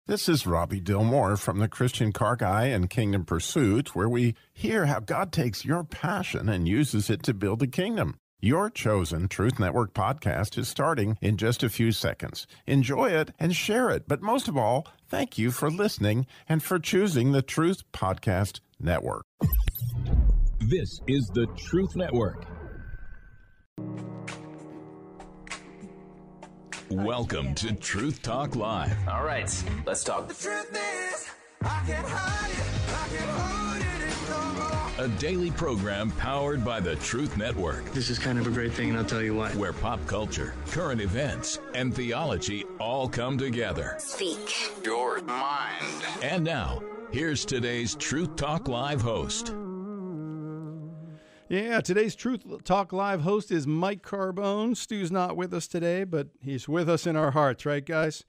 This is Robbie Dillmore from the Christian Car Guy and Kingdom Pursuit, where we hear how God takes your passion and uses it to build a kingdom. Your chosen Truth Network podcast is starting in just a few seconds. Enjoy it and share it. But most of all, thank you for listening and for choosing the Truth Podcast Network. This is the Truth Network. Welcome to Truth Talk Live. All right, let's talk. The truth is, I can't hide it, I can't hold it anymore. A daily program powered by the Truth Network. This is kind of a great thing, and I'll tell you why. Where pop culture, current events, and theology all come together. Speak Your mind. And now, here's today's Truth Talk Live host. Yeah, today's Truth Talk Live host is Mike Carbone. Stu's not with us today, but he's with us in our hearts, right, guys?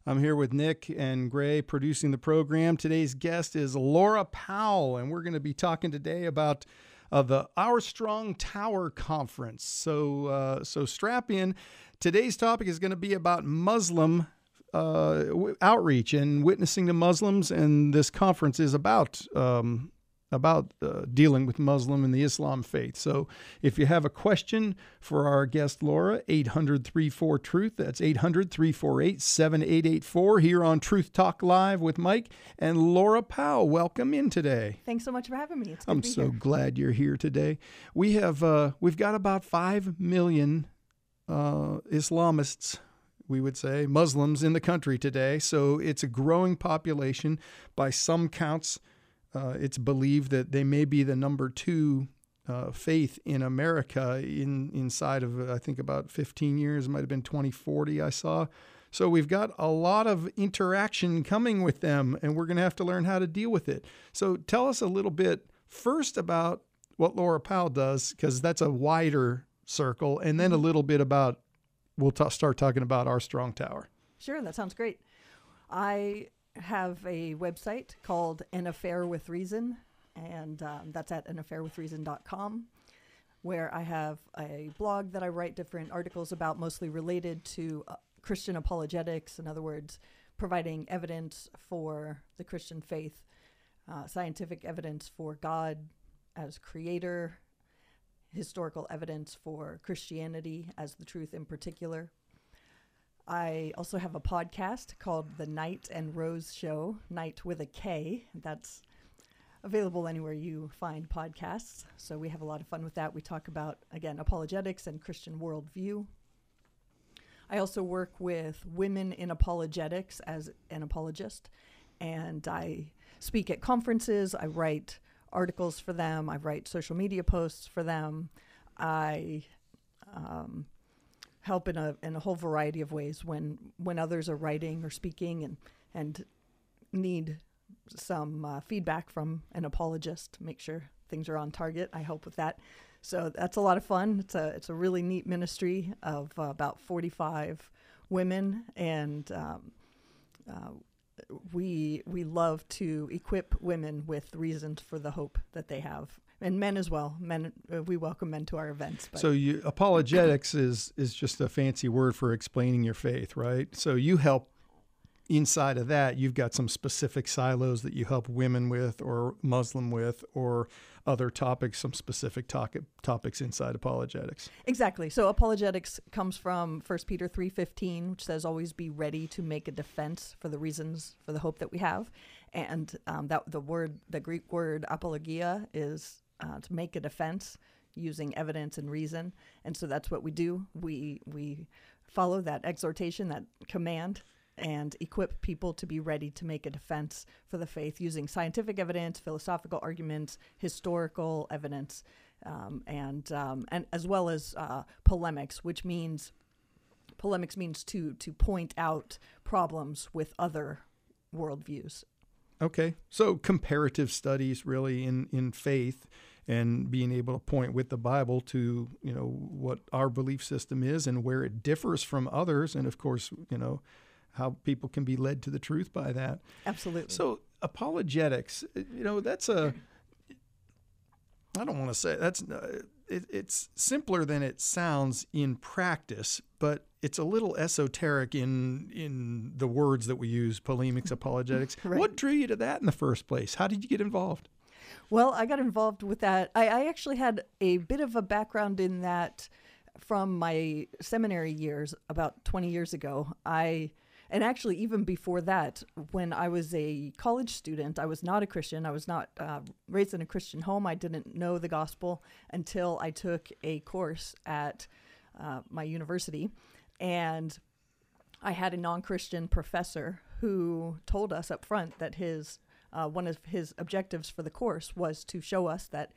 I'm here with Nick and Gray producing the program. Today's guest is Laura Powell, and we're going to be talking today about the Our Strong Tower Conference. So strap in. Today's topic is going to be about Muslim outreach and witnessing to Muslims, and this conference is about dealing with Muslim and the Islam faith. So if you have a question for our guest Laura, 800-34-TRUTH. That's 800-348-7884 here on Truth Talk Live with Mike and Laura Powell. Welcome in today. Thanks so much for having me. It's good I'm to be so here. glad you're here today. We've got about 5 million Islamists, we would say, Muslims in the country today. So it's a growing population. By some counts, it's believed that they may be the number 2 faith in America inside of, I think, about 15 years. It might have been 2040 I saw. So we've got a lot of interaction coming with them, and we're going to have to learn how to deal with it. So tell us a little bit first about what Laura Powell does, because that's a wider circle, and then a little bit about, we'll start talking about Our Strong Tower. Sure, that sounds great. I have a website called An Affair with Reason, and that's at anaffairwithreason.com, where I have a blog that I write different articles about, mostly related to Christian apologetics. In other words, providing evidence for the Christian faith, scientific evidence for God as creator, historical evidence for Christianity as the truth in particular. I also have a podcast called The Knight and Rose Show, Knight with a K. That's available anywhere you find podcasts. So we have a lot of fun with that. We talk about, again, apologetics and Christian worldview. I also work with women in apologetics as an apologist, and I speak at conferences. I write articles for them. I write social media posts for them. I help in a whole variety of ways when others are writing or speaking and need some feedback from an apologist to make sure things are on target. I help with that. So that's a lot of fun. It's a really neat ministry of about 45 women, and we love to equip women with reasons for the hope that they have. And men as well. Men, we welcome men to our events. But. So apologetics is just a fancy word for explaining your faith, right? So you help inside of that. You've got some specific silos that you help women with, or Muslim with, or other topics, some specific topics inside apologetics. Exactly. So apologetics comes from 1 Peter 3:15, which says, "Always be ready to make a defense for the reasons for the hope that we have." And that the Greek word apologia is to make a defense using evidence and reason. And so that's what we do. We follow that exhortation, that command, and equip people to be ready to make a defense for the faith using scientific evidence, philosophical arguments, historical evidence, and as well as polemics, which means to point out problems with other worldviews. Okay, so comparative studies really in faith, and being able to point with the Bible to, what our belief system is and where it differs from others, and of course, how people can be led to the truth by that. Absolutely. So apologetics, that's I don't want to say it's simpler than it sounds in practice, but it's a little esoteric in the words that we use, polemics, apologetics. Right. What drew you to that in the first place? How did you get involved? Well, I got involved with that. I actually had a bit of a background in that from my seminary years about 20 years ago. And actually, even before that, when I was a college student, I was not a Christian. I was not raised in a Christian home. I didn't know the gospel until I took a course at my university. And I had a non-Christian professor who told us up front that one of his objectives for the course was to show us that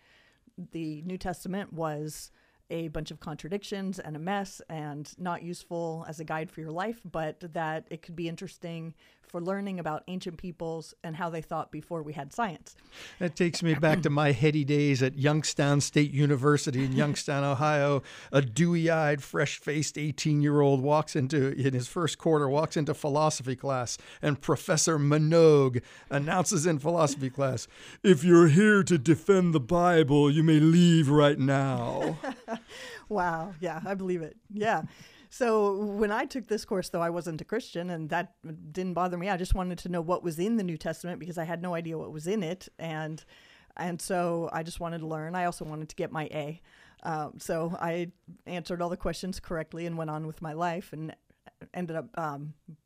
the New Testament was a bunch of contradictions and a mess and not useful as a guide for your life, but that it could be interesting for learning about ancient peoples and how they thought before we had science. That takes me back to my heady days at Youngstown State University in Youngstown, Ohio. A dewy-eyed, fresh-faced 18-year-old in his first quarter, walks into philosophy class, and Professor Minogue announces in philosophy class, "If you're here to defend the Bible, you may leave right now." Wow. Yeah, I believe it. Yeah. So when I took this course, though, I wasn't a Christian, and that didn't bother me. I just wanted to know what was in the New Testament because I had no idea what was in it. And so I just wanted to learn. I also wanted to get my A. So I answered all the questions correctly and went on with my life and ended up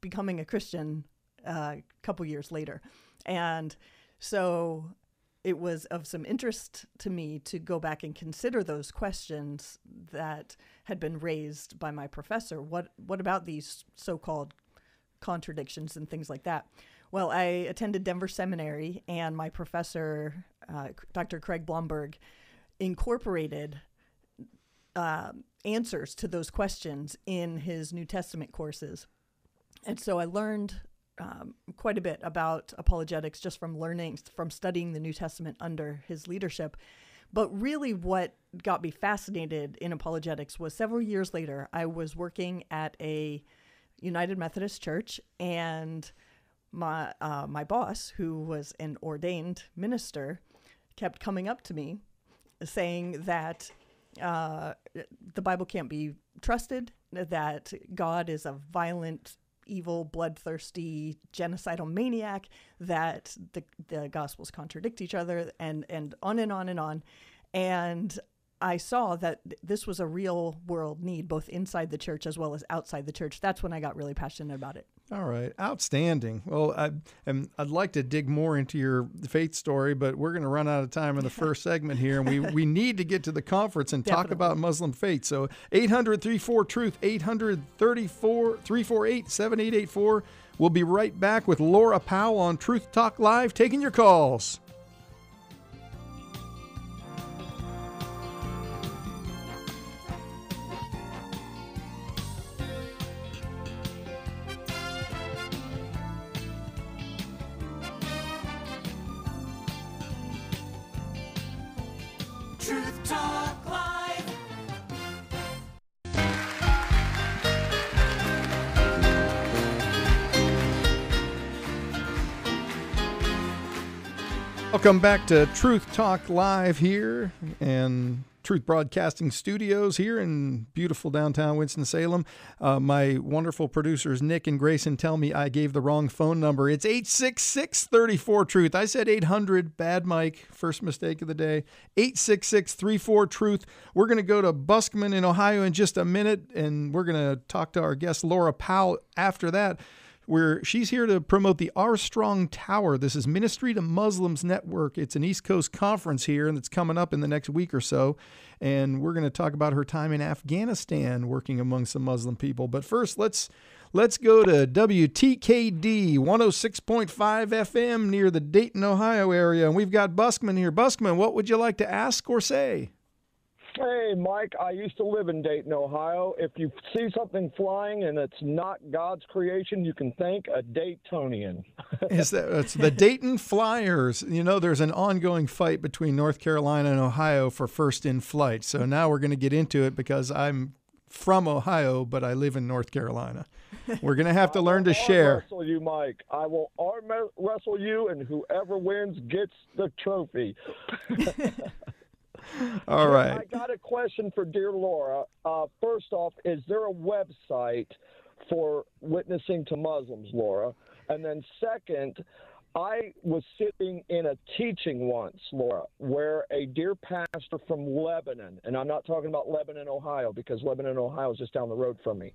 becoming a Christian a couple years later. And so it was of some interest to me to go back and consider those questions that had been raised by my professor. What about these so-called contradictions and things like that? Well, I attended Denver Seminary, and my professor, Dr. Craig Blomberg, incorporated answers to those questions in his New Testament courses. And so I learned quite a bit about apologetics just from studying the New Testament under his leadership. But really what got me fascinated in apologetics was several years later, I was working at a United Methodist church, and my boss, who was an ordained minister, kept coming up to me saying that the Bible can't be trusted, that God is a violent, evil, bloodthirsty, genocidal maniac, that the Gospels contradict each other, and on and on and on. And I saw that this was a real world need, both inside the church as well as outside the church. That's when I got really passionate about it. All right. Outstanding. Well, I'd like to dig more into your faith story, but we're going to run out of time in the first segment here, and we need to get to the conference and talk about Muslim faith. So 800-34-TRUTH, 800-348-7884. We'll be right back with Laura Powell on Truth Talk Live, taking your calls. Truth Talk Live. Welcome back to Truth Talk Live here and Truth Broadcasting Studios here in beautiful downtown Winston-Salem. My wonderful producers Nick and Grayson tell me I gave the wrong phone number. It's 866-34-TRUTH. I said 800, bad mic, first mistake of the day. 866-34-TRUTH. We're going to go to Buskman in Ohio in just a minute, and we're going to talk to our guest Laura Powell after that, where she's here to promote the R Strong Tower. This is Ministry to Muslims Network. It's an East Coast conference here, and it's coming up in the next week or so. And we're going to talk about her time in Afghanistan working among some Muslim people. But first, let's go to WTKD 106.5 FM near the Dayton, Ohio area. And we've got Buskman here. Buskman, what would you like to ask or say? Hey, Mike, I used to live in Dayton, Ohio. If you see something flying and it's not God's creation, you can thank a Daytonian. It's the Dayton Flyers. You know, there's an ongoing fight between North Carolina and Ohio for first in flight. So now we're going to get into it because I'm from Ohio, but I live in North Carolina. We're going to have to learn to share. I will wrestle you, Mike. I will arm wrestle you, and whoever wins gets the trophy. All right. I got a question for dear Laura. First off, is there a website for witnessing to Muslims, Laura? And then second, I was sitting in a teaching once, Laura, where a dear pastor from Lebanon, and I'm not talking about Lebanon, Ohio, because Lebanon, Ohio is just down the road from me.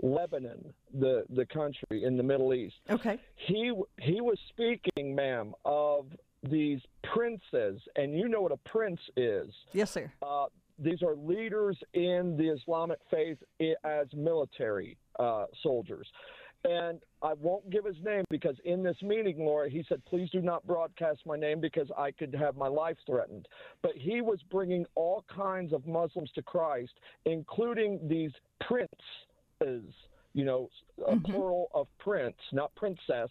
Lebanon, the country in the Middle East. Okay. He was speaking, ma'am, of these princes, and you know what a prince is. Yes, sir. These are leaders in the Islamic faith as military soldiers. And I won't give his name because in this meeting, Laura, he said, please do not broadcast my name because I could have my life threatened. But he was bringing all kinds of Muslims to Christ, including these princes, you know, a plural of prince, not princess.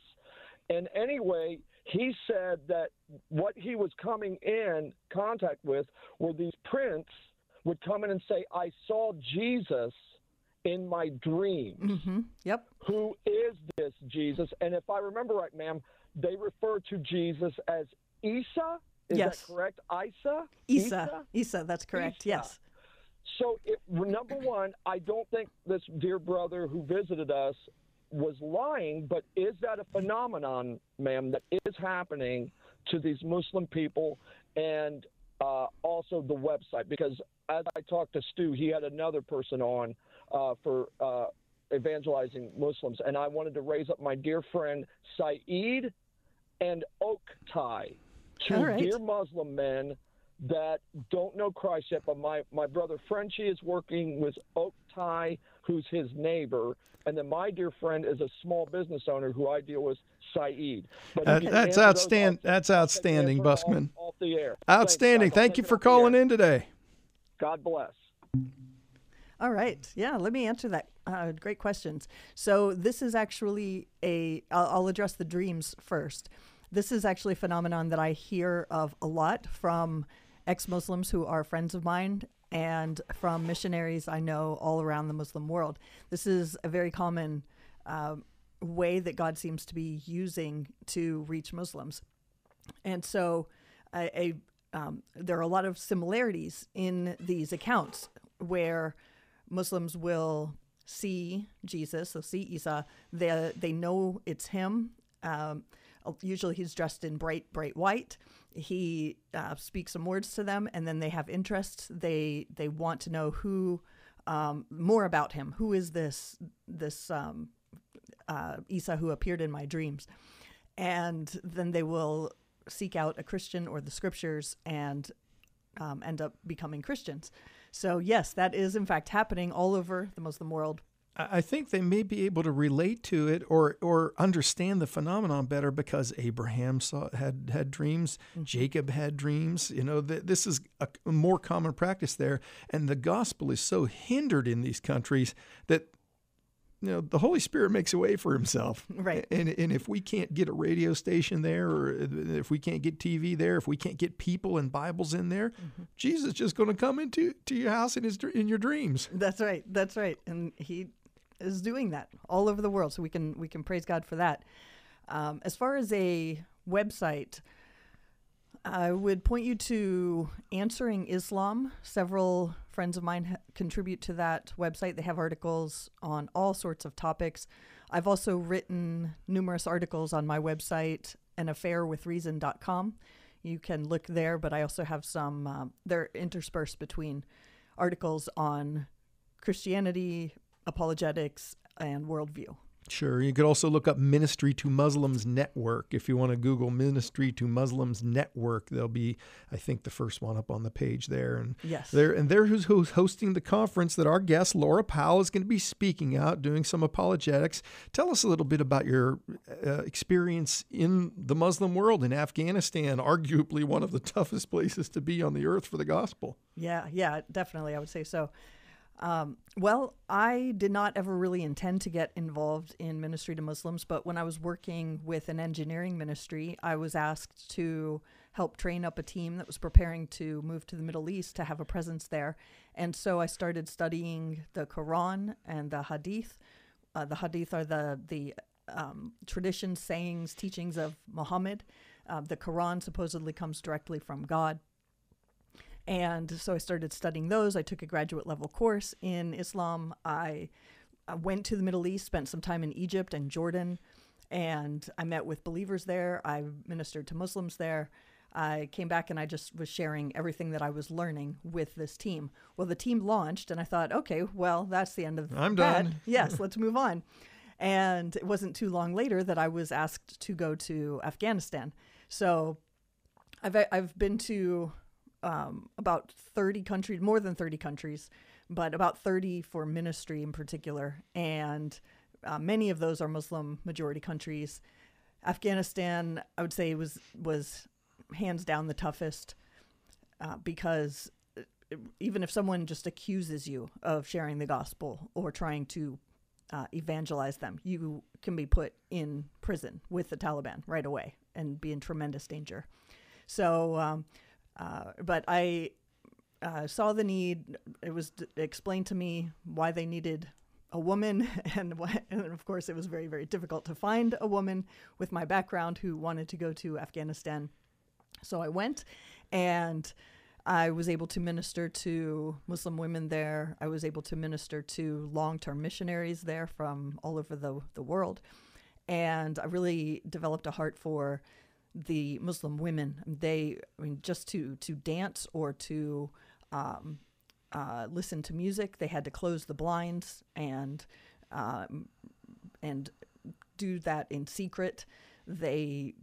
And anyway, he said that what he was coming in contact with were these prince would come in and say, I saw Jesus in my dreams. Yep. Who is this Jesus? And if I remember right, ma'am, they refer to Jesus as Isa. Is Yes. that correct? Isa? Isa, that's correct. Isa. Yes. So, number one, I don't think this dear brother who visited us was lying, but is that a phenomenon, ma'am, that is happening to these Muslim people and also the website? Because as I talked to Stu, he had another person on for evangelizing Muslims, and I wanted to raise up my dear friend Saeed and Oktay, two dear Muslim men that don't know Christ yet, but my brother Frenchie is working with Oktay, who's his neighbor, and then my dear friend is a small business owner who I deal with, Saeed. That's outstanding. That's outstanding, Busman. Off the air. Outstanding. Thank you for calling in today. God bless. All right. Yeah, let me answer that. Great questions. So this is actually I'll address the dreams first. This is actually a phenomenon that I hear of a lot from ex-Muslims who are friends of mine and from missionaries I know all around the Muslim world. This is a very common way that God seems to be using to reach Muslims. And so there are a lot of similarities in these accounts where Muslims will see Jesus, they'll see Isa, they know it's him. Usually he's dressed in bright white. He speaks some words to them, and then they have interest. They want to know more about him. Who is this Isa who appeared in my dreams? And then they will seek out a Christian or the scriptures and end up becoming Christians. So yes, that is in fact happening all over the Muslim world. I think they may be able to relate to it or understand the phenomenon better because Abraham had dreams, Jacob had dreams. You know, this is a more common practice there, and the gospel is so hindered in these countries that the Holy Spirit makes a way for himself. Right. And if we can't get a radio station there, or if we can't get TV there, if we can't get people and Bibles in there, Jesus is just going to come into your house in your dreams. That's right. That's right. And he is doing that all over the world. So we can praise God for that. As far as a website, I would point you to Answering Islam. Several friends of mine contribute to that website. They have articles on all sorts of topics. I've also written numerous articles on my website, anaffairwithreason.com. You can look there, but I also have some, they're interspersed between articles on Christianity, apologetics, and worldview. Sure. You could also look up Ministry to Muslims Network. If you want to Google Ministry to Muslims Network, there'll be, I think, the first one up on the page there. And yes. They're who's hosting the conference that our guest, Laura Powell, is going to be speaking out, doing some apologetics. Tell us a little bit about your experience in the Muslim world in Afghanistan, arguably one of the toughest places to be on the earth for the gospel. Yeah, definitely. I would say so. Well, I did not ever really intend to get involved in ministry to Muslims, but when I was working with an engineering ministry, I was asked to help train up a team that was preparing to move to the Middle East to have a presence there. And so I started studying the Quran and the Hadith. The Hadith are the traditions, sayings, teachings of Muhammad. The Quran supposedly comes directly from God. And so I started studying those. I took a graduate level course in Islam. I went to the Middle East, spent some time in Egypt and Jordan, and I met with believers there. I ministered to Muslims there. I came back and I just was sharing everything that I was learning with this team. Well, the team launched, and I thought, okay, well, that's the end of I'm that. done. Yes, let's move on. And it wasn't too long later that I was asked to go to Afghanistan. So I've been to about 30 countries, more than 30 countries, but about 30 for ministry in particular. And many of those are Muslim majority countries. Afghanistan, I would say, was hands down the toughest because even if someone just accuses you of sharing the gospel or trying to evangelize them, you can be put in prison with the Taliban right away and be in tremendous danger. So, but I saw the need. It was explained to me why they needed a woman, and of course it was very, very difficult to find a woman with my background who wanted to go to Afghanistan. So I went, and I was able to minister to Muslim women there. I was able to minister to long-term missionaries there from all over the world. And I really developed a heart for the Muslim women. Just to dance or to listen to music, they had to close the blinds and do that in secret. They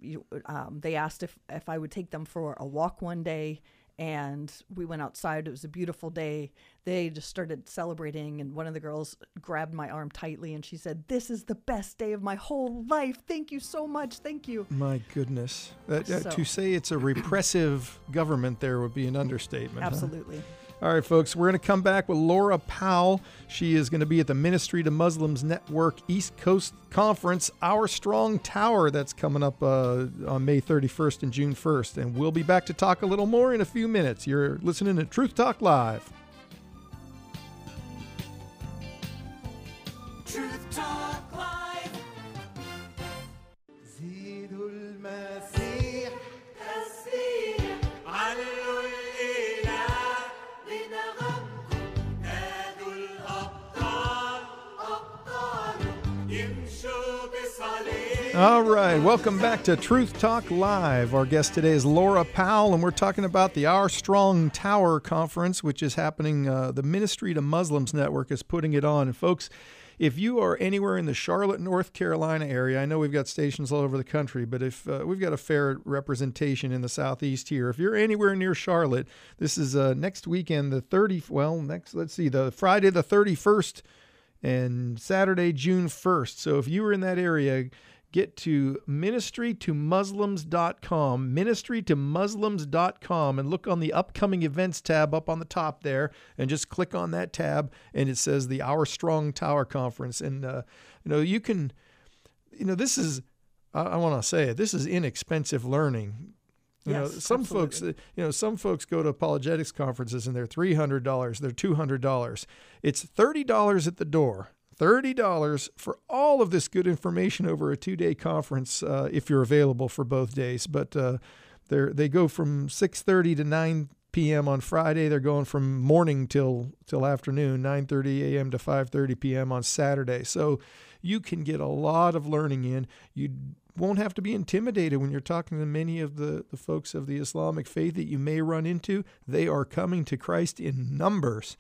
asked if I would take them for a walk one day, and we went outside. It was a beautiful day. They just started celebrating, and one of the girls grabbed my arm tightly, and she said, "This is the best day of my whole life. Thank you so much. Thank you." My goodness. To say it's a repressive government there would be an understatement. Absolutely. Huh? All right, folks, we're going to come back with Laura Powell. She is going to be at the Ministry to Muslims Network East Coast Conference, Our Strong Tower, that's coming up on May 31st and June 1st. And we'll be back to talk a little more in a few minutes. You're listening to Truth Talk Live. Truth Talk Live. زيدوا المسيح تسبيح علوا الإله بنغمكم نادوا الأبطال أبطال يمشوا بصليب. All right, welcome back to Truth Talk Live. Our guest today is Laura Powell, and we're talking about the Our Strong Tower Conference, which is happening. The Ministry to Muslims Network is putting it on. And folks, if you are anywhere in the Charlotte, North Carolina area, I know we've got stations all over the country, but if we've got a fair representation in the Southeast here. If you're anywhere near Charlotte, this is next weekend, the Friday the 31st and Saturday, June 1st. So if you were in that area, get to ministrytomuslims.com, ministrytomuslims.com, and look on the upcoming events tab up on the top there, and just click on that tab, and it says the Our Strong Tower Conference. And, you can, this is, I want to say it, this is inexpensive learning. Some absolutely. folks, some folks go to apologetics conferences and they're $300, they're $200. It's $30 at the door. $30 for all of this good information over a 2-day conference if you're available for both days. But they go from 6:30 to 9 p.m. on Friday. They're going from morning till afternoon, 9:30 a.m. to 5:30 p.m. on Saturday. So you can get a lot of learning in. You won't have to be intimidated when you're talking to many of the folks of the Islamic faith that you may run into. They are coming to Christ in numbers.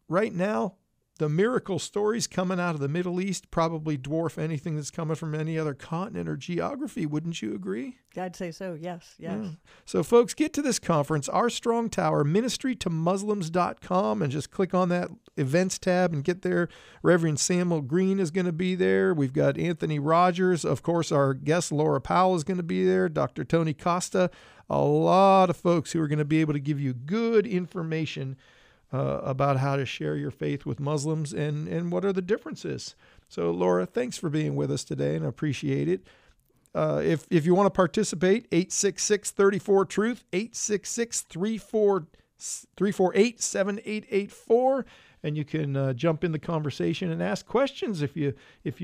Right now, the miracle stories coming out of the Middle East probably dwarf anything that's coming from any other continent or geography. Wouldn't you agree? I'd say so. Yes. Yeah. So folks, get to this conference, Our Strong Tower, ministrytomuslims.com, and just click on that events tab and get there. Reverend Samuel Green is going to be there. We've got Anthony Rogers. Of course, our guest Laura Powell is going to be there. Dr. Tony Costa. A lot of folks who are going to be able to give you good information about how to share your faith with Muslims and what are the differences. So, Laura, thanks for being with us today, and I appreciate it. If you want to participate, 866-34-TRUTH, 866-348-7884, and you can jump in the conversation and ask questions. If you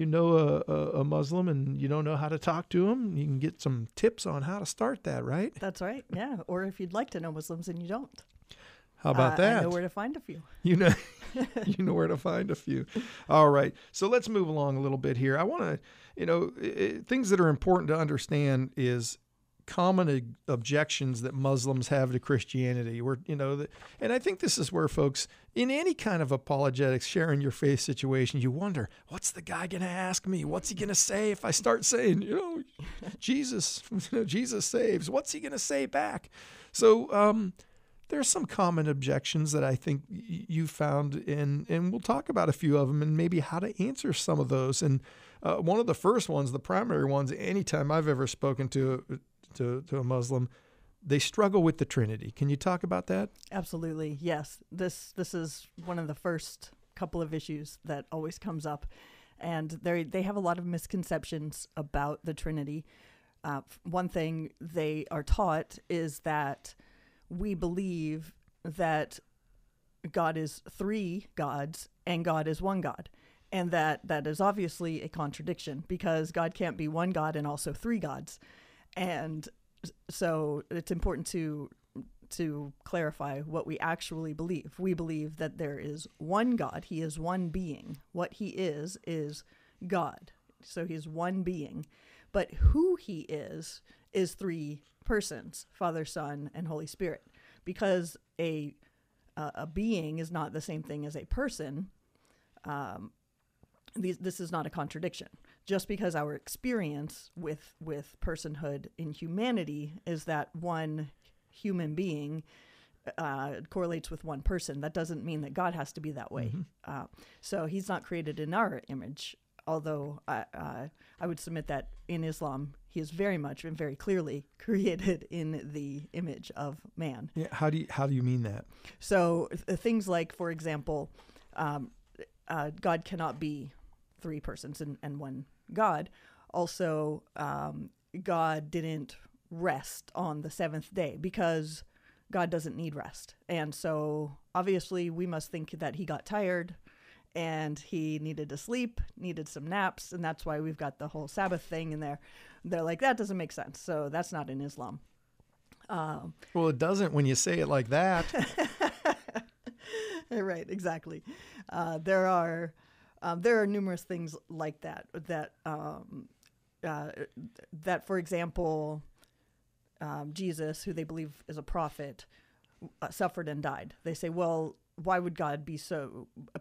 know a Muslim and you don't know how to talk to them, you can get some tips on how to start that, right? That's right. Yeah. Or if you'd like to know Muslims and you don't. How about that? I know where to find a few. You know, you know where to find a few. All right. So let's move along a little bit here. I want to, things that are important to understand is common objections that Muslims have to Christianity. And I think this is where folks, in any kind of apologetics, sharing your faith situation, you wonder, what's the guy going to ask me? What's he going to say if I start saying, Jesus saves? What's he going to say back? So, there's some common objections that I think you found, and we'll talk about a few of them and maybe how to answer some of those. And one of the first ones, the primary ones, anytime I've ever spoken to a Muslim, they struggle with the Trinity. Can you talk about that? Absolutely, yes. This is one of the first couple of issues that always comes up, and they have a lot of misconceptions about the Trinity. One thing they are taught is that we believe that God is three gods and God is one God. And that is obviously a contradiction, because God can't be one God and also three gods. And so it's important to clarify what we actually believe. We believe that there is one God. He is one being. What he is God. So he is one being. But who he is three persons, Father, Son, and Holy Spirit. Because a being is not the same thing as a person, this is not a contradiction. Just because our experience with personhood in humanity is that one human being correlates with one person, that doesn't mean that God has to be that way. Mm-hmm. So he's not created in our image, although I would submit that in Islam, he is very much and very clearly created in the image of man. Yeah, how do you mean that? So things like, for example, God cannot be three persons and one God. Also, God didn't rest on the seventh day because God doesn't need rest. And so obviously we must think that he got tired and he needed to sleep, needed some naps, and that's why we've got the whole Sabbath thing in there. They're like, that doesn't make sense. So that's not in Islam. Well, it doesn't when you say it like that. Right, exactly. There are numerous things like that, for example, Jesus, who they believe is a prophet, suffered and died. They say, well, why would God be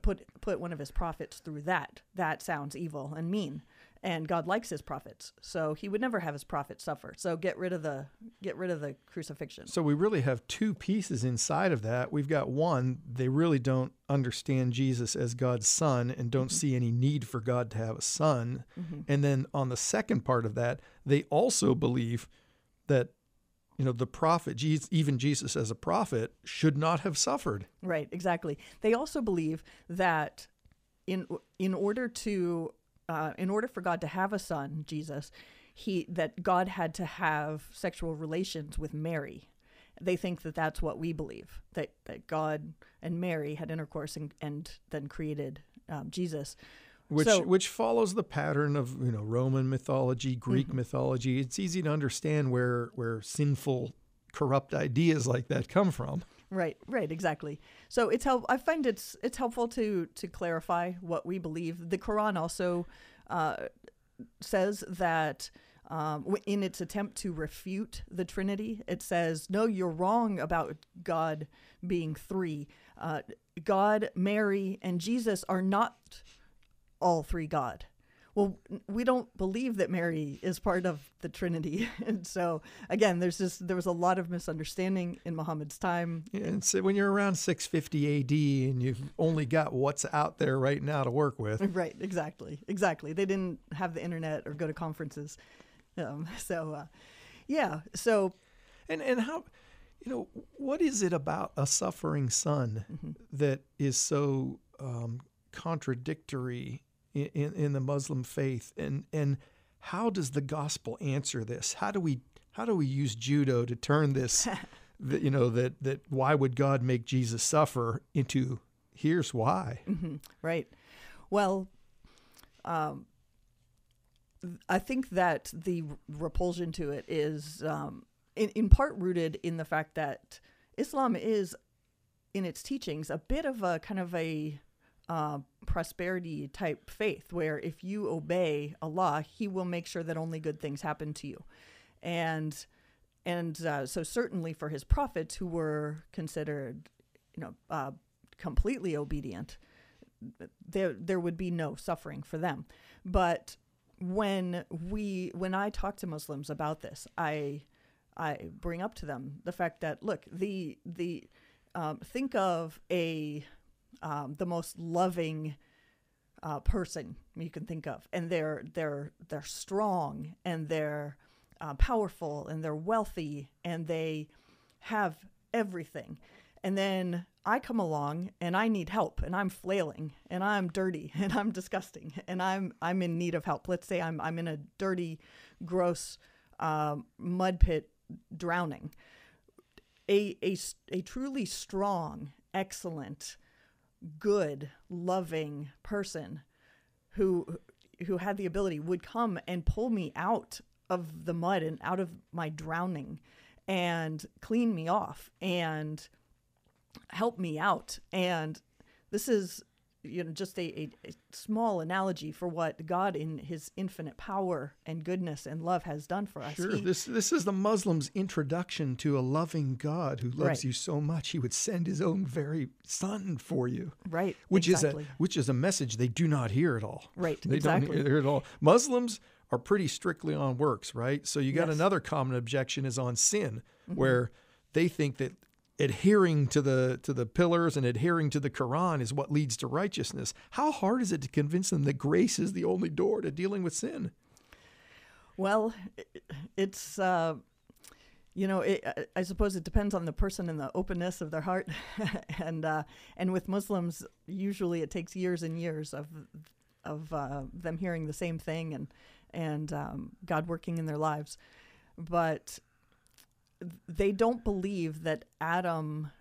put one of his prophets through that? That sounds evil and mean. And God likes his prophets, so he would never have his prophets suffer. So get rid of the crucifixion. So we really have two pieces inside of that. We've got one, they really don't understand Jesus as God's son and don't see any need for God to have a son. Mm-hmm. And then on the second part of that, they also believe that the prophet, even Jesus as a prophet, should not have suffered. Right, exactly. They also believe that in order for God to have a son, Jesus, that God had to have sexual relations with Mary. They think that that's what we believe, that God and Mary had intercourse and then created Jesus. Which follows the pattern of Roman mythology, Greek mythology. It's easy to understand where sinful, corrupt ideas like that come from. Right, exactly. So I find it's helpful to clarify what we believe. The Quran also says that in its attempt to refute the Trinity, it says, no, you're wrong about God being three. God, Mary, and Jesus are not all three God. Well, we don't believe that Mary is part of the Trinity. And so, again, there was a lot of misunderstanding in Muhammad's time. Yeah, and so when you're around 650 AD and you've only got what's out there right now to work with. Right, exactly. They didn't have the internet or go to conferences. Yeah. So. And how, what is it about a suffering son that is so contradictory in the Muslim faith, and how does the gospel answer this? How do we use judo to turn this, that why would God make Jesus suffer into here's why? Mm-hmm. Right. Well, I think that the repulsion to it is in part rooted in the fact that Islam is in its teachings a bit of a kind of a prosperity type faith, where if you obey Allah, He will make sure that only good things happen to you. And so certainly for His prophets, who were considered, completely obedient, there would be no suffering for them. But when I talk to Muslims about this, I bring up to them the fact that, look, think of the most loving person you can think of, and they're strong, and they're powerful, and they're wealthy, and they have everything. And then I come along and I need help, and I'm flailing, and I'm dirty, and I'm disgusting, and I'm in need of help. Let's say I'm in a dirty, gross mud pit, drowning. A truly strong, excellent, good, loving person who had the ability would come and pull me out of the mud and out of my drowning and clean me off and help me out. And this is just a small analogy for what God in His infinite power and goodness and love has done for us. Sure. This is the Muslim's introduction to a loving God who loves you so much He would send His own very Son for you. Right. Which exactly. is a message they do not hear at all. Right. They exactly. don't hear it at all. Muslims are pretty strictly on works, right? So you got another common objection is on sin, where they think that adhering to the pillars and adhering to the Quran is what leads to righteousness. How hard is it to convince them that grace is the only door to dealing with sin? Well, it's I suppose it depends on the person and the openness of their heart, and with Muslims, usually it takes years and years of them hearing the same thing and God working in their lives, but they don't believe that Adam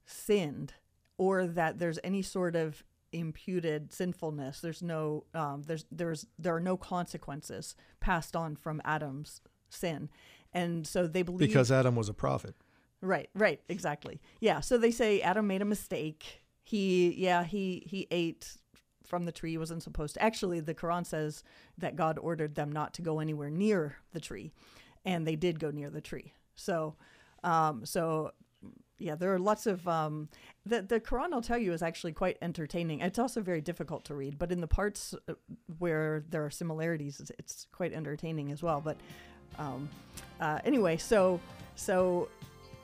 sinned or that there's any sort of imputed sinfulness. There's no there are no consequences passed on from Adam's sin. And so they believe because Adam was a prophet. Right, exactly. Yeah, so they say Adam made a mistake. He ate from the tree he wasn't supposed to. Actually, the Quran says that God ordered them not to go anywhere near the tree, and they did go near the tree. So there are lots of the Quran, I'll tell you, is actually quite entertaining. It's also very difficult to read, but in the parts where there are similarities, it's quite entertaining as well. But anyway, so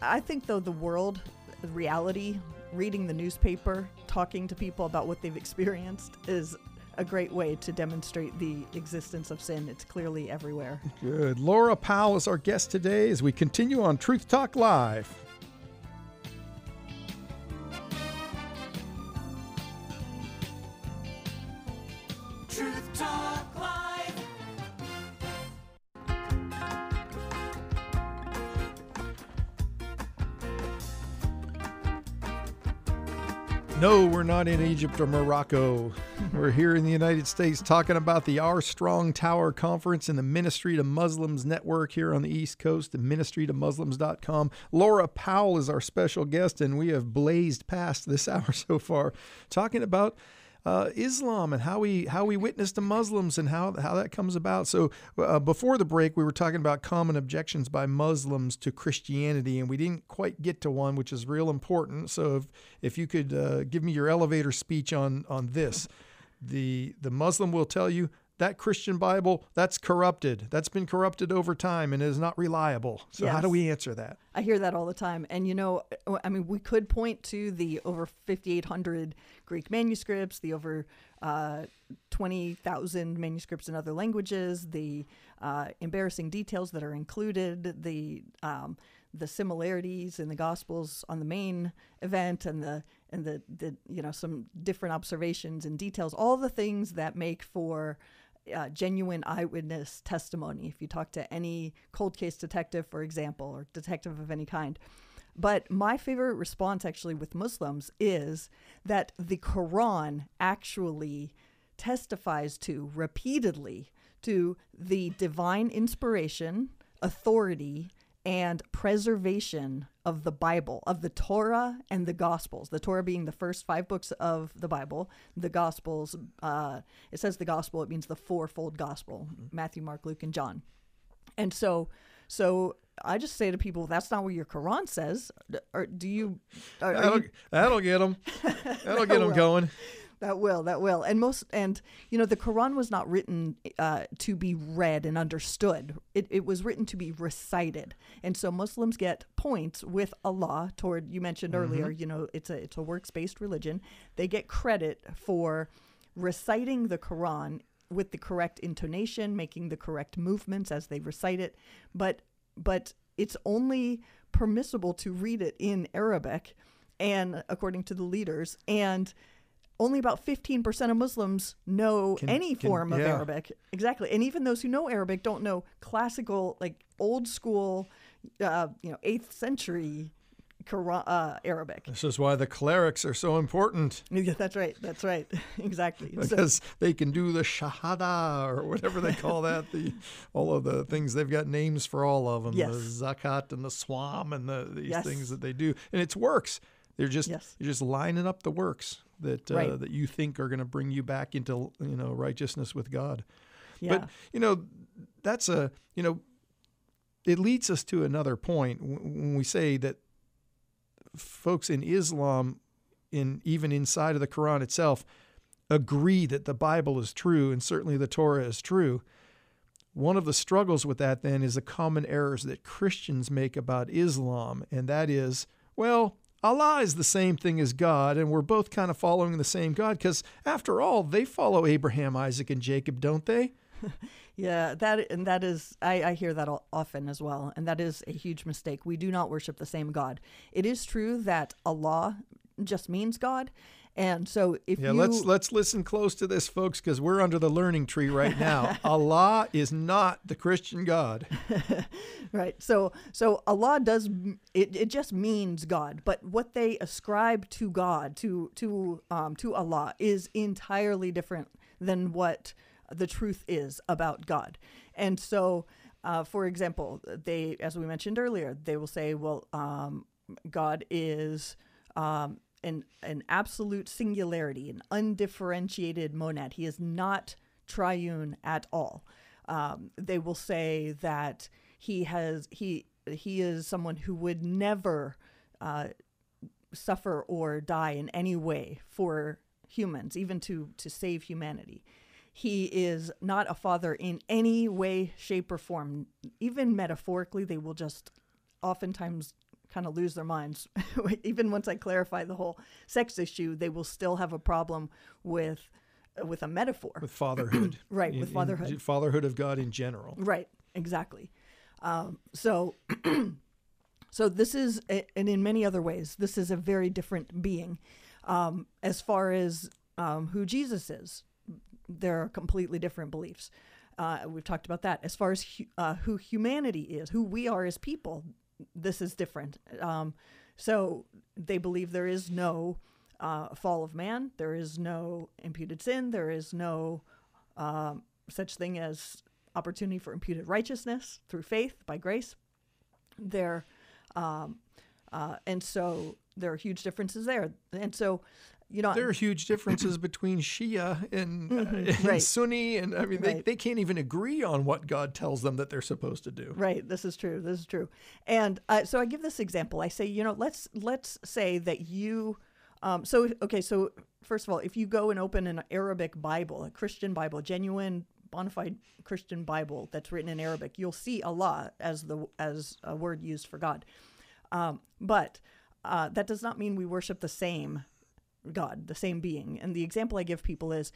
I think, though, the world, the reality, reading the newspaper, talking to people about what they've experienced is a great way to demonstrate the existence of sin. It's clearly everywhere. Good. Laura Powell is our guest today as we continue on Truth Talk Live. Truth Talk Live. No, we're not in Egypt or Morocco. We're here in the United States talking about the Our Strong Tower Conference and the Ministry to Muslims Network here on the East Coast, at ministrytomuslims.com. Laura Powell is our special guest, and we have blazed past this hour so far talking about Islam and how we witness to Muslims and how that comes about. So before the break, we were talking about common objections by Muslims to Christianity, and we didn't quite get to one, which is real important. So if you could give me your elevator speech on this. The Muslim will tell you that Christian Bible, that's corrupted. That's been corrupted over time and is not reliable. So How do we answer that? I hear that all the time. And, we could point to the over 5,800 Greek manuscripts, the over 20,000 manuscripts in other languages, the embarrassing details that are included, the similarities in the Gospels on the main event, and the some different observations and details, all the things that make for genuine eyewitness testimony if you talk to any cold case detective, for example, or detective of any kind. But my favorite response actually with Muslims is that the Quran actually testifies repeatedly to the divine inspiration, authority, and preservation of the Bible, of the Torah and the Gospels. The Torah being the first 5 books of the Bible. The Gospels, it says the Gospel, it means the fourfold Gospel, Matthew, Mark, Luke, and John. And so I just say to people, that's not what your Quran says. Or do you? That'll get them. That'll get them going. That will. And the Quran was not written to be read and understood. It was written to be recited. And so Muslims get points with Allah toward, you mentioned earlier, it's a works-based religion. They get credit for reciting the Quran with the correct intonation, making the correct movements as they recite it. But it's only permissible to read it in Arabic, and according to the leaders, and only about 15% of Muslims know any form of Arabic. Exactly. And even those who know Arabic don't know classical, like old school, 8th century Arabic. This is why the clerics are so important. Yeah, that's right. Exactly. Because they can do the shahada or whatever they call that. All of the things, they've got names for all of them. Yes. The zakat and the swam and these Yes. things that they do. And it's works. They're just Yes. you're just lining up the works that Right. that you think are going to bring you back into righteousness with God. Yeah. But that's it leads us to another point when we say that folks in Islam, even inside of the Quran itself, agree that the Bible is true and certainly the Torah is true. One of the struggles with that then is the common errors that Christians make about Islam, and that is, well, Allah is the same thing as God, and we're both kind of following the same God, because after all, they follow Abraham, Isaac, and Jacob, don't they? Yeah, that is, I hear that often as well, and that is a huge mistake. We do not worship the same God. It is true that Allah just means God, and so let's listen close to this, folks, because we're under the learning tree right now. Allah is not the Christian God. Right. So Allah does it just means God, but what they ascribe to God, to Allah, is entirely different than what the truth is about God. And so, for example, as we mentioned earlier, they will say, well, God is an absolute singularity, an undifferentiated monad. He is not triune at all. They will say that he is someone who would never suffer or die in any way for humans, even to save humanity. He is not a father in any way, shape, or form. Even metaphorically, they will just oftentimes kind of lose their minds. Even once I clarify the whole sex issue, they will still have a problem with a metaphor. With fatherhood. Right, with fatherhood. Fatherhood of God in general. Right, exactly. So this is, and in many other ways, this is a very different being. As far as who Jesus is, there are completely different beliefs. We've talked about that. As far as who humanity is, who we are as people, this is different. So they believe there is no fall of man. There is no imputed sin. There is no such thing as opportunity for imputed righteousness through faith by grace. And so there are huge differences there. And so, there are huge differences between Shia and Sunni, and I mean they can't even agree on what God tells them that they're supposed to do. Right. This is true. And so I give this example. I say, let's say that you. So first of all, if you go and open an Arabic Bible, a Christian Bible, genuine, bona fide Christian Bible that's written in Arabic, you'll see Allah as a word used for God. But that does not mean we worship the same God, the same being. And the example I give people is,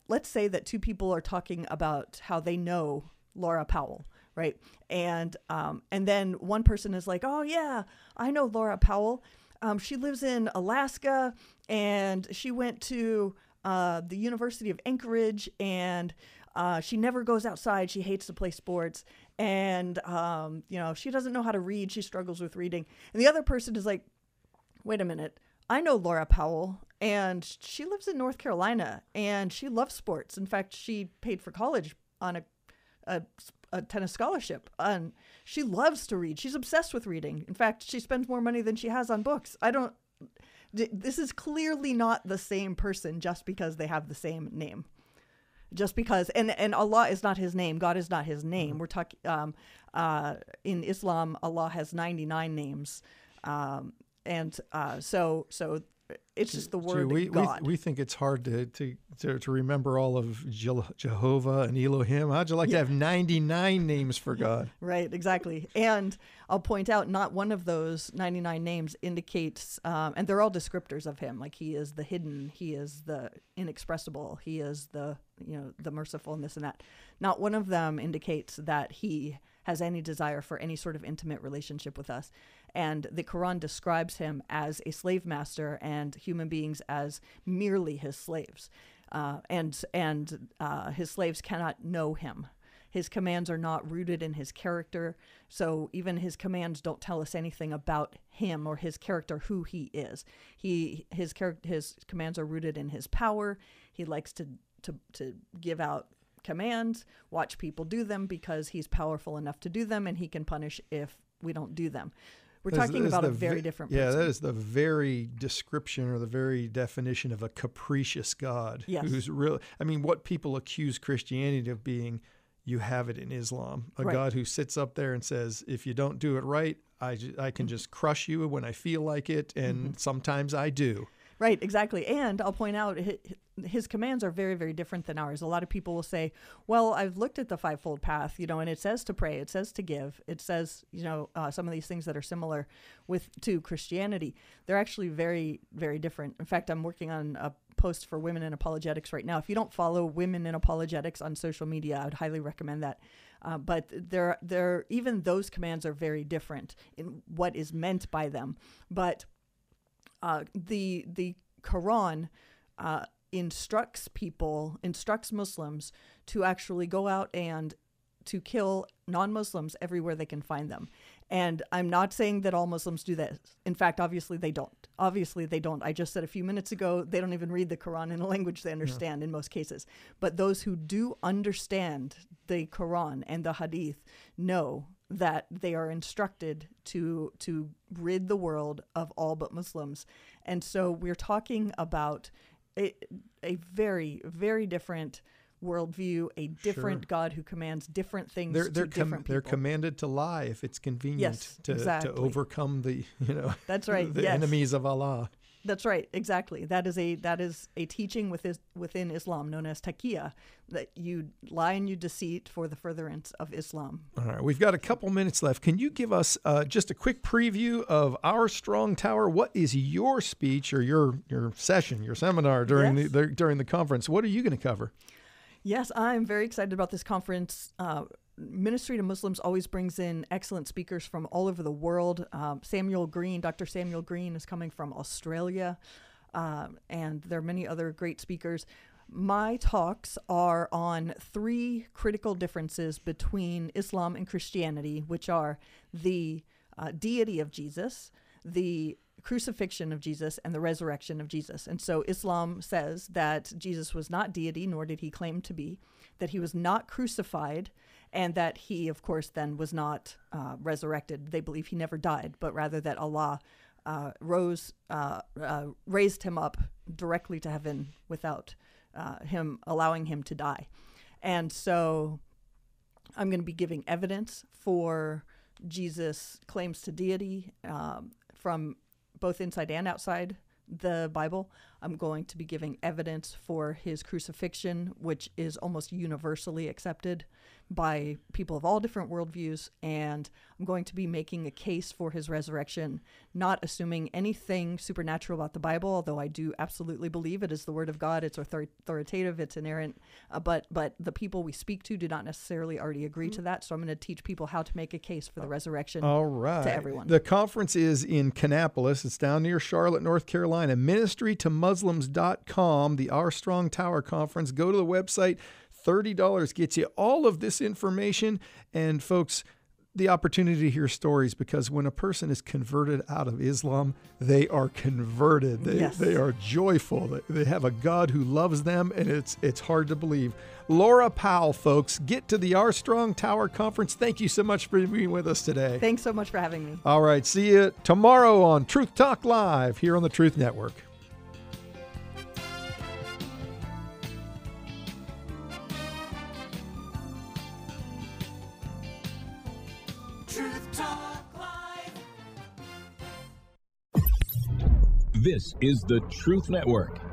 let's say that two people are talking about how they know Laura Powell, right? And then one person is like, oh yeah, I know Laura Powell. She lives in Alaska, and she went to the University of Anchorage, and she never goes outside. She hates to play sports, and she doesn't know how to read. She struggles with reading. And the other person is like, wait a minute. I know Laura Powell, and she lives in North Carolina, and she loves sports. In fact, she paid for college on a a tennis scholarship, and she loves to read. She's obsessed with reading. In fact, she spends more money than she has on books. This is clearly not the same person just because they have the same name. Just because, and Allah is not his name. God is not his name. We're talking, in Islam, Allah has 99 names. So it's just the word God. We think it's hard to remember all of Jehovah and Elohim. How'd you like to have 99 names for God? Right, exactly. And I'll point out, not one of those 99 names indicates, and they're all descriptors of him. Like, he is the hidden, he is the inexpressible, he is the merciful, and this and that. Not one of them indicates that he has any desire for any sort of intimate relationship with us. And the Quran describes him as a slave master and human beings as merely his slaves. And his slaves cannot know him. His commands are not rooted in his character. So even his commands don't tell us anything about him or his character, who he is. His commands are rooted in his power. He likes to give out commands, watch people do them because he's powerful enough to do them, and he can punish if we don't do them. We're talking about a very different person. Yeah, that is the very description or the very definition of a capricious God. Yes. Who's really, I mean, what people accuse Christianity of being, you have it in Islam. A God who sits up there and says, if you don't do it right, I can just crush you when I feel like it, and sometimes I do. Right, exactly. And I'll point out his commands are very, very different than ours. A lot of people will say, well, I've looked at the fivefold path, and it says to pray, it says to give, it says, some of these things that are similar to Christianity. They're actually very, very different. In fact, I'm working on a post for women in apologetics right now. If you don't follow women in apologetics on social media, I would highly recommend that. But even those commands are very different in what is meant by them. But the Quran instructs Muslims to actually go out and to kill non-Muslims everywhere they can find them. And I'm not saying that all Muslims do that. In fact, obviously they don't. I just said a few minutes ago, they don't even read the Quran in a language they understand in most cases. But those who do understand the Quran and the Hadith know that they are instructed to rid the world of all but Muslims. And so we're talking about a very, very different worldview, a different God who commands different things to different people. They're commanded to lie if it's convenient to overcome the That's right. the enemies of Allah. That's right, exactly. That is a teaching within Islam known as taqiyya, that you lie and you deceit for the furtherance of Islam. All right, we've got a couple minutes left. Can you give us just a quick preview of Our Strong Tower? What is your speech or your session, your seminar during the conference? What are you going to cover? Yes, I'm very excited about this conference. Ministry to Muslims always brings in excellent speakers from all over the world. Dr. Samuel Green is coming from Australia, and there are many other great speakers. My talks are on 3 critical differences between Islam and Christianity, which are the deity of Jesus, the crucifixion of Jesus, and the resurrection of Jesus. And so Islam says that Jesus was not deity, nor did he claim to be, that he was not crucified, and that he, of course, then was not resurrected. They believe he never died, but rather that Allah raised him up directly to heaven without allowing him to die. And so I'm going to be giving evidence for Jesus' claims to deity from both inside and outside the Bible. I'm going to be giving evidence for his crucifixion, which is almost universally accepted by people of all different worldviews, and I'm going to be making a case for his resurrection, not assuming anything supernatural about the Bible, although I do absolutely believe it is the Word of God. It's authoritative, it's inerrant, but the people we speak to do not necessarily already agree to that, so I'm going to teach people how to make a case for the resurrection to everyone. The conference is in Kannapolis. It's down near Charlotte, North Carolina. ministrytomuslims.com, the Our Strong Tower Conference. Go to the website. $30 gets you all of this information. And folks, the opportunity to hear stories, because when a person is converted out of Islam, they are converted. They are joyful. They have a God who loves them, and it's hard to believe. Laura Powell, folks, get to the Our Strong Tower Conference. Thank you so much for being with us today. Thanks so much for having me. All right, see you tomorrow on Truth Talk Live here on the Truth Network. Truth Talk Live. This is the Truth Network.